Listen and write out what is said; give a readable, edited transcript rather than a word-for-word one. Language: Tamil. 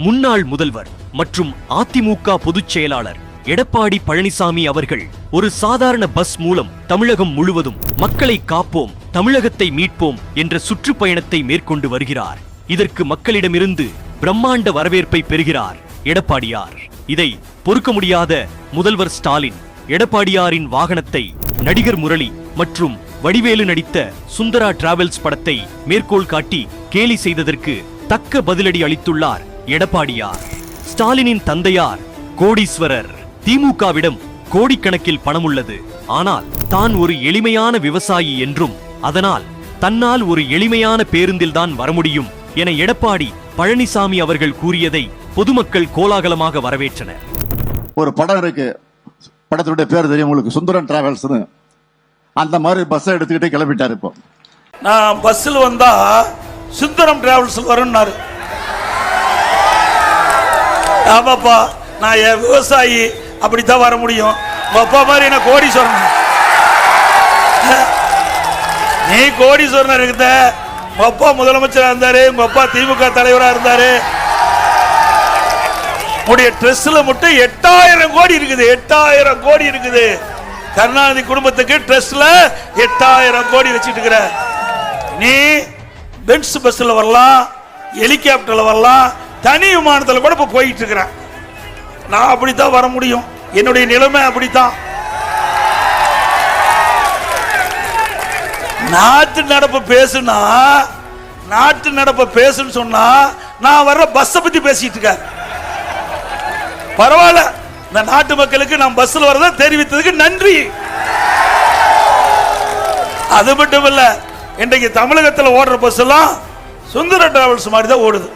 முன்னாள் முதல்வர் மற்றும் அதிமுக பொதுச் செயலாளர் எடப்பாடி பழனிசாமி அவர்கள் ஒரு சாதாரண பஸ் மூலம் தமிழகம் முழுவதும் மக்களை காப்போம், தமிழகத்தை மீட்போம் என்ற சுற்றுப்பயணத்தை மேற்கொண்டு வருகிறார். இதற்கு மக்களிடமிருந்து பிரம்மாண்ட வரவேற்பை பெறுகிறார் எடப்பாடியார். இதை பொறுக்க முடியாத முதல்வர் ஸ்டாலின் எடப்பாடியாரின் வாகனத்தை நடிகர் முரளி மற்றும் வடிவேலு நடித்த சுந்தரா டிராவல்ஸ் படத்தை மேற்கோள் காட்டி கேலி செய்ததற்கு தக்க பதிலடி அளித்துள்ளார் எடப்பாடியார். ஸ்டாலினின் தந்தையார் கோடீஸ்வரர். திமுகவிடம் கோடிக்கணக்கில் பணம் உள்ளது. ஆனால் தான் ஒரு எளிமையான விவசாயி என்றும் அதனால் தன்னால் ஒரு எளிமையான பேருந்தில்தான் வர முடியும் என எடப்பாடி பழனிசாமி அவர்கள் கூறியதை பொதுமக்கள் கோலாகலமாக வரவேற்றனர். ஒரு படம் இருக்கு, படத்துடைய பேர் தெரியும் உங்களுக்கு, சுந்தரம் டிராவல்ஸ். அந்த மாதிரி பஸ்ஸை எடுத்துக்கிட்டே கிளம்பிட்டாரு. இப்போ நான் பஸ்ஸில் வந்தா சுந்தரம் டிராவல்ஸ் வரும்னாரு. ஆமாப்பா, நான் என் விவசாயி, அப்படித்தான் வர முடியும். உங்க அப்பா மாதிரி என்ன கோடீஸ்வரன், நீ கோடீஸ்வரன் இருக்குத. உங்க அப்பா முதலமைச்சராக இருந்தாரு, உங்க அப்பா திமுக தலைவராக இருந்தாரு. உடைய ட்ரெஸ்ல மட்டும் 8000 கோடி இருக்குது. 8000 கோடி இருக்குது. கருணாநிதி குடும்பத்துக்கு ட்ரெஸ்ல 8000 கோடி வச்சுட்டு இருக்கிற நீ பென்ஸ் பஸ்ல வரலாம், ஹெலிகாப்டர்ல வரலாம், தனி விமானத்தில் கூட இப்ப போயிட்டு இருக்கிற. நான் அப்படித்தான் வர முடியும். என்னுடைய நிலைமை அப்படித்தான். நாட்டு நடப்பு பேசுனா, நாட்டு நடப்பு பேசுன்னு சொன்னா நான் வர்ற பஸ்ஸை பத்தி பேசிட்டு இருக்கேன். பரவாயில்ல, இந்த நாட்டு மக்களுக்கு நான் பஸ்ல வரத தெரிவித்ததுக்கு நன்றி. அது மட்டும் இல்ல, இன்றைக்கு தமிழகத்தில் ஓடுற பஸ் எல்லாம் சுந்தர டிராவல்ஸ் மாதிரி தான் ஓடுது.